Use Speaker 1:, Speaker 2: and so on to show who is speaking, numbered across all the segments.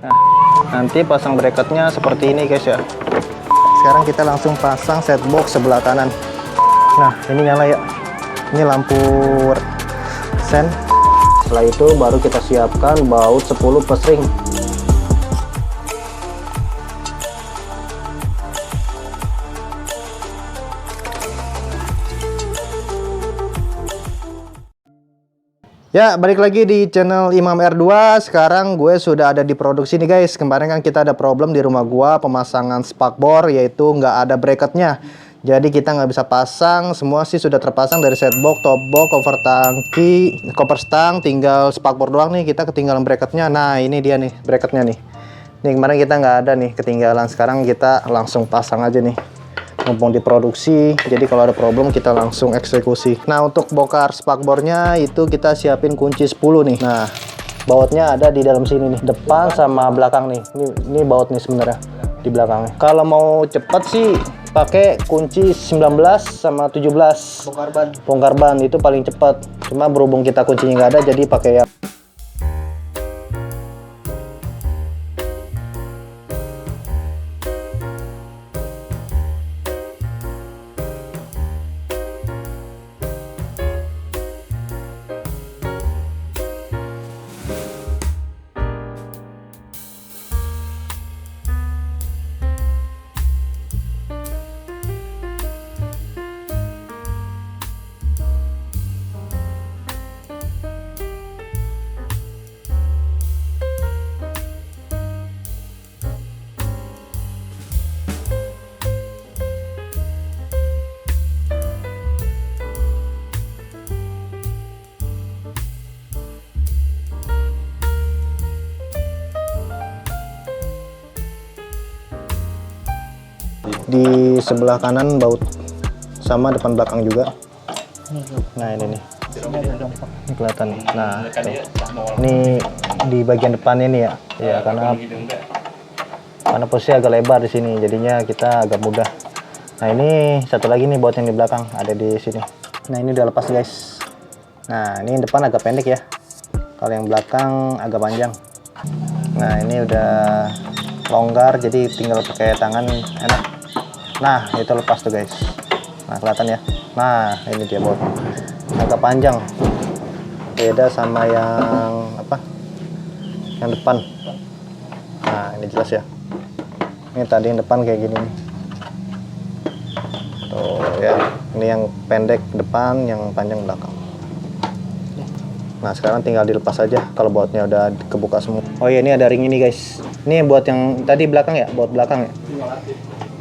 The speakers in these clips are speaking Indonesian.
Speaker 1: Nah, nanti pasang bracketnya seperti ini guys ya. Sekarang kita langsung pasang set box sebelah kanan. Nah, ini nyala ya. Ini lampu sen. Setelah itu baru kita siapkan baut 10 pesring. Ya, balik lagi di channel Imam R2. Sekarang gue sudah ada di produksi nih guys. Kemarin kan kita ada problem di rumah gua pemasangan spakbor, yaitu nggak ada bracketnya. Jadi kita nggak bisa pasang. Semua sih sudah terpasang dari set box, top box, cover tangki, cover stang. Tinggal spakbor doang nih, kita ketinggalan bracketnya. Nah, ini dia nih bracketnya nih. Nih kemarin kita nggak ada nih, ketinggalan. Sekarang kita langsung pasang aja nih. Mumpung diproduksi, jadi kalau ada problem kita langsung eksekusi. Nah, untuk bongkar spakbornya itu kita siapin kunci 10 nih. Nah, bautnya ada di dalam sini nih, depan sama belakang nih. Ini baut nih sebenarnya di belakangnya. Kalau mau cepat sih pakai kunci 19 sama 17. Bongkar ban itu paling cepat. Cuma berhubung kita kuncinya nggak ada, jadi pakai yang di sebelah kanan baut sama depan belakang juga. Nah, ini nih. Ini kelihatan nih. Nah, tuh. Ini di bagian depan ini ya. Ya, karena posisi agak lebar di sini, jadinya kita agak mudah. Nah, ini satu lagi nih baut yang di belakang ada di sini. Nah, ini udah lepas guys. Nah, ini depan agak pendek ya. Kalau yang belakang agak panjang. Nah, ini udah longgar, jadi tinggal pakai tangan enak. Nah, itu lepas tuh guys. Nah, kelihatan ya. Nah, ini dia baut. Agak panjang. Beda sama yang apa? Yang depan. Nah, ini jelas ya. Ini tadi yang depan kayak gini nih. Tuh ya. Ini yang pendek depan, yang panjang belakang. Nah, sekarang tinggal dilepas aja kalau bautnya udah kebuka semua. Oh iya, ini ada ring ini guys. Ini buat yang tadi belakang ya, baut belakang ya.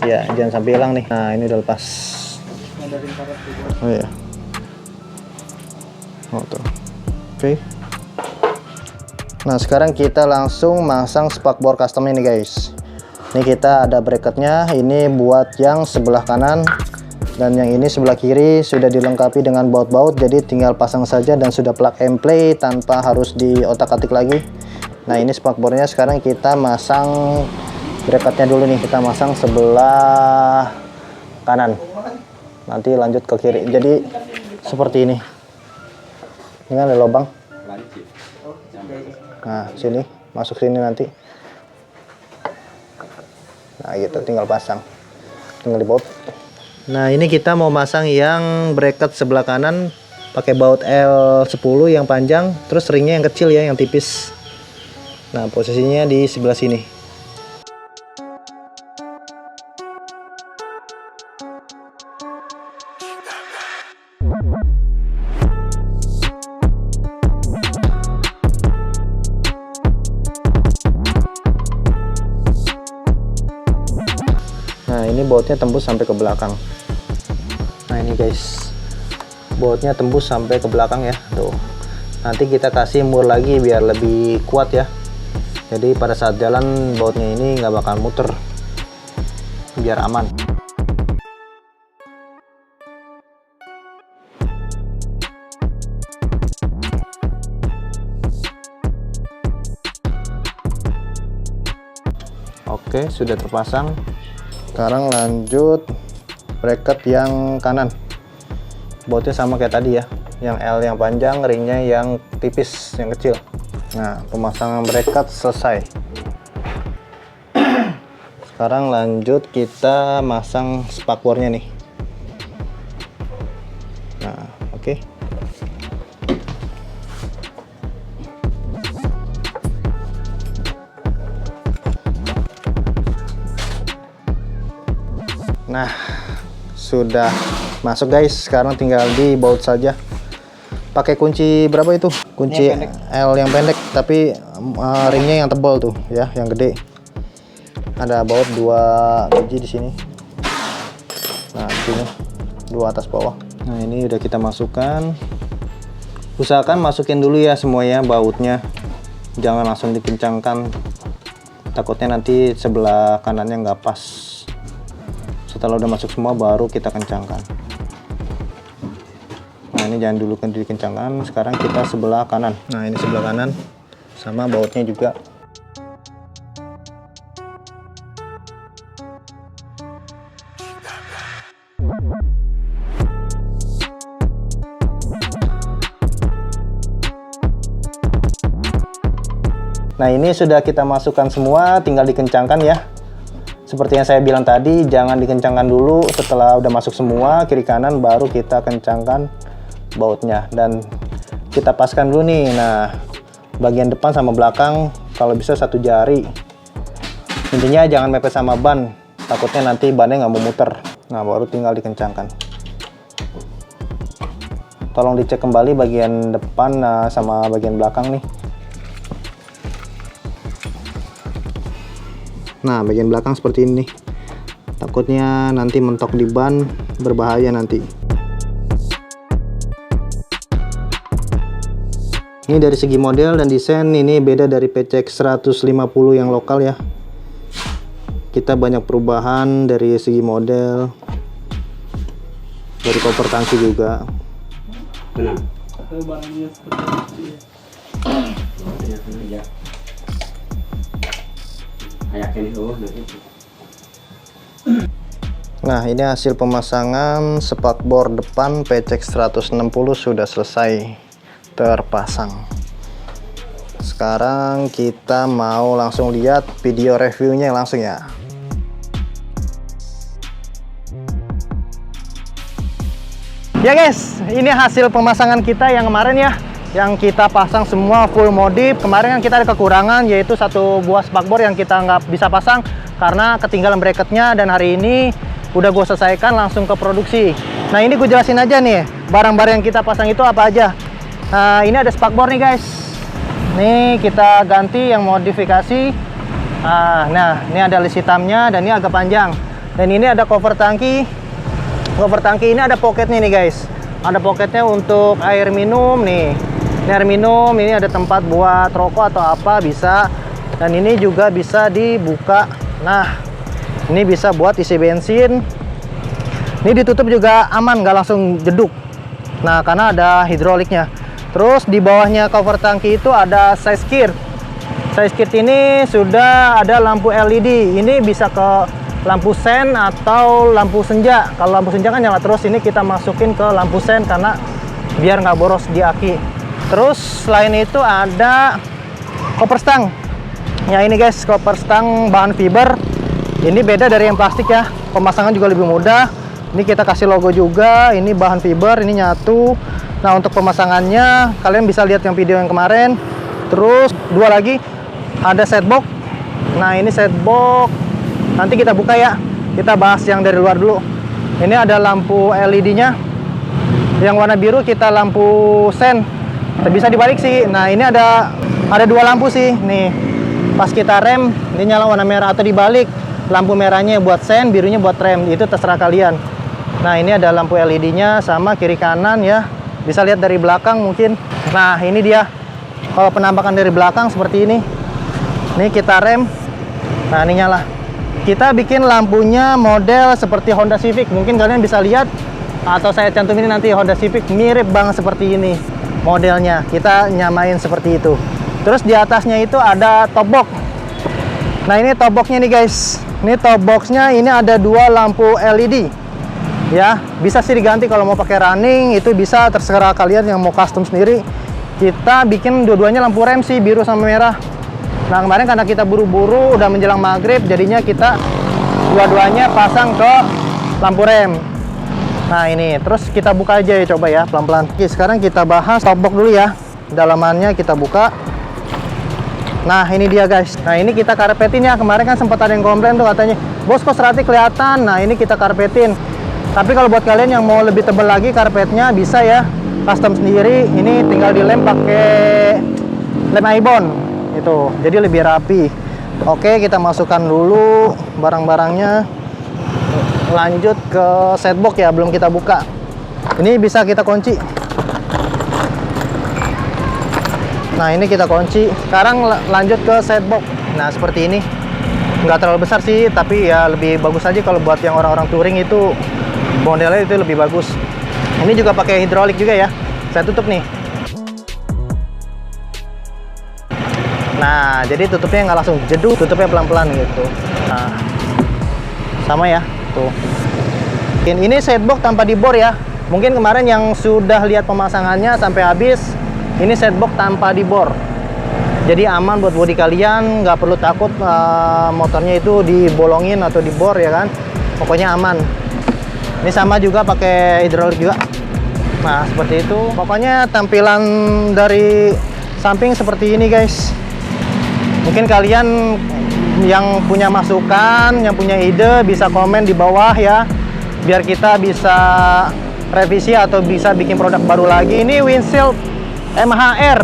Speaker 1: Ya, jangan sampai hilang nih. Nah, ini udah lepas. Oh iya. Oh tuh. Oke. Nah, sekarang kita langsung masang spakbor custom ini guys. Ini kita ada bracketnya. Ini buat yang sebelah kanan dan yang ini sebelah kiri sudah dilengkapi dengan baut-baut. Jadi tinggal pasang saja dan sudah plug and play tanpa harus diotak-atik lagi. Nah, ini spakbornya sekarang kita masang bracketnya dulu nih. Kita masang sebelah kanan. Nanti lanjut ke kiri. Jadi seperti ini. Ini kan ada lubang. Nah, sini masuk sini nanti. Nah, gitu tinggal pasang. Tinggal dibaut. Nah, ini kita mau masang yang bracket sebelah kanan pakai baut L10 yang panjang, terus ringnya yang kecil ya, yang tipis. Nah, posisinya di sebelah sini. Nah, ini bautnya tembus sampai ke belakang. Nah, ini guys, bautnya tembus sampai ke belakang ya. Tuh. Nanti kita kasih mur lagi biar lebih kuat ya. Jadi pada saat jalan bautnya ini nggak bakal muter, biar aman. Oke, sudah terpasang. Sekarang lanjut bracket yang kanan. Bautnya sama kayak tadi ya, yang L yang panjang, ringnya yang tipis, yang kecil. Nah, pemasangan bracket selesai. Sekarang lanjut kita masang spakbornya nih. Nah, oke. Nah, sudah masuk guys. Sekarang tinggal dibaut saja. Pakai kunci berapa itu? Kunci L yang pendek, tapi ringnya yang tebal tuh, ya, yang gede. Ada baut 2 biji di sini. Nah, di sini 2 atas bawah. Nah, ini udah kita masukkan. Usahakan masukin dulu ya semuanya bautnya. Jangan langsung dikencangkan. Takutnya nanti sebelah kanannya nggak pas. Setelah udah masuk semua baru kita kencangkan. Nah, ini jangan dulu dikencangkan. Sekarang kita sebelah kanan. Nah, ini sebelah kanan sama bautnya juga. Nah, ini sudah kita masukkan semua, tinggal dikencangkan ya. Seperti yang saya bilang tadi, jangan dikencangkan dulu. Setelah udah masuk semua kiri kanan baru kita kencangkan bautnya dan kita paskan dulu nih. Nah, bagian depan sama belakang kalau bisa 1 jari. Intinya jangan mepet sama ban, takutnya nanti bannya nggak mau muter. Nah, baru tinggal dikencangkan. Tolong dicek kembali bagian depan sama bagian belakang nih. Nah, bagian belakang seperti ini. Takutnya nanti mentok di ban, berbahaya nanti. Ini dari segi model dan desain ini beda dari PCX 150 yang lokal ya. Kita banyak perubahan dari segi model, dari koper tangki juga. Nah, ini hasil pemasangan spakbor depan PCX 160 sudah selesai terpasang. Sekarang kita mau langsung lihat video reviewnya langsung ya. Ya guys, ini hasil pemasangan kita yang kemarin ya, yang kita pasang semua full modif. Kemarin kan kita ada kekurangan, yaitu 1 buah spakbor yang kita nggak bisa pasang karena ketinggalan bracketnya, dan hari ini udah gue selesaikan langsung ke produksi. Nah, ini gue jelasin aja nih barang-barang yang kita pasang itu apa aja. Nah, ini ada spakbor nih guys. Nih kita ganti yang modifikasi. Nah, ini ada list hitamnya dan ini agak panjang. Dan ini ada cover tangki. Cover tangki ini ada pocketnya nih guys. Ada pocketnya untuk air minum nih. Ini air minum, ini ada tempat buat rokok atau apa bisa. Dan ini juga bisa dibuka. Nah, ini bisa buat isi bensin. Ini ditutup juga aman, nggak langsung jeduk. Nah, karena ada hidroliknya. Terus di bawahnya cover tangki itu ada side skirt. Side skirt ini sudah ada lampu LED. Ini bisa ke lampu sen atau lampu senja. Kalau lampu senja kan nyala terus, ini kita masukin ke lampu sen karena biar nggak boros di aki. Terus selain itu ada koper stang. Ya, ini guys, koper stang bahan fiber. Ini beda dari yang plastik ya. Pemasangan juga lebih mudah. Ini kita kasih logo juga. Ini bahan fiber, ini nyatu. Nah, untuk pemasangannya kalian bisa lihat yang video yang kemarin. Terus 2 lagi ada set box. Nah, ini set box nanti kita buka ya. Kita bahas yang dari luar dulu. Ini ada lampu LED-nya. Yang warna biru kita lampu sen. Bisa dibalik sih. Nah, ini ada 2 lampu sih. Nih, pas kita rem ini nyala warna merah, atau dibalik. Lampu merahnya buat sen, birunya buat rem. Itu terserah kalian. Nah, ini ada lampu LED-nya sama kiri kanan ya. Bisa lihat dari belakang mungkin. Nah, ini dia. Kalau penampakan dari belakang seperti ini. Ini kita rem. Nah, ini nyala. Kita bikin lampunya model seperti Honda Civic. Mungkin kalian bisa lihat, atau saya cantumin nanti Honda Civic mirip banget seperti ini modelnya. Kita nyamain seperti itu. Terus di atasnya itu ada top box. Nah, ini top boxnya nih guys. Ini top boxnya ini ada 2 lampu LED. Ya, bisa sih diganti kalau mau pakai running, itu bisa, terserah kalian yang mau custom sendiri. Kita bikin dua-duanya lampu rem sih, biru sama merah. Nah, kemarin karena kita buru-buru udah menjelang maghrib, jadinya kita dua-duanya pasang ke lampu rem. Nah ini, terus kita buka aja ya, coba ya pelan-pelan. Oke, sekarang kita bahas top box dulu ya. Dalamannya kita buka. Nah ini dia guys. Nah ini kita karpetin ya. Kemarin kan sempat ada yang komplain tuh katanya, bos kok seratnya kelihatan. Nah ini kita karpetin. Tapi kalau buat kalian yang mau lebih tebal lagi karpetnya bisa ya, custom sendiri. Ini tinggal dilem pakai lem ibon itu, jadi lebih rapi. Oke, kita masukkan dulu barang-barangnya. Lanjut ke setbox ya, belum kita buka. Ini bisa kita kunci. Nah ini kita kunci. Sekarang lanjut ke setbox. Nah seperti ini. Nggak terlalu besar sih, tapi ya lebih bagus aja kalau buat yang orang-orang touring itu modelnya itu lebih bagus. Ini juga pakai hidrolik juga ya. Saya tutup nih. Nah jadi tutupnya nggak langsung jeduk, tutupnya pelan-pelan gitu. Nah sama ya tuh. Ini setbox tanpa dibor ya. Mungkin kemarin yang sudah lihat pemasangannya sampai habis, ini setbox tanpa dibor. Jadi aman buat bodi kalian, nggak perlu takut motornya itu dibolongin atau dibor ya kan. Pokoknya aman. Ini sama juga pakai hidrolik juga. Nah seperti itu. Pokoknya tampilan dari samping seperti ini guys. Mungkin kalian yang punya masukan, yang punya ide bisa komen di bawah ya, biar kita bisa revisi atau bisa bikin produk baru lagi. Ini windshield MHR.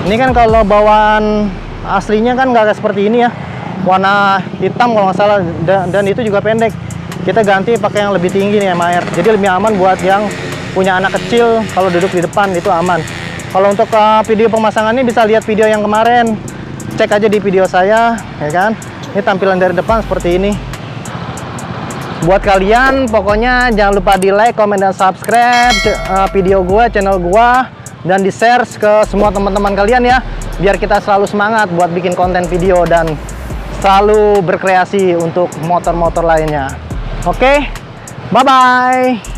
Speaker 1: Ini kan kalau bawaan aslinya kan nggak seperti ini ya, warna hitam kalau nggak salah, dan itu juga pendek. Kita ganti pakai yang lebih tinggi nih MHR, jadi lebih aman buat yang punya anak kecil. Kalau duduk di depan itu aman. Kalau untuk video pemasangannya bisa lihat video yang kemarin, cek aja di video saya ya kan. Ini tampilan dari depan seperti ini. Buat kalian pokoknya jangan lupa di like, komen, dan subscribe video gua, channel gua, dan di share ke semua teman-teman kalian ya, biar kita selalu semangat buat bikin konten video dan selalu berkreasi untuk motor-motor lainnya. Oke, bye bye.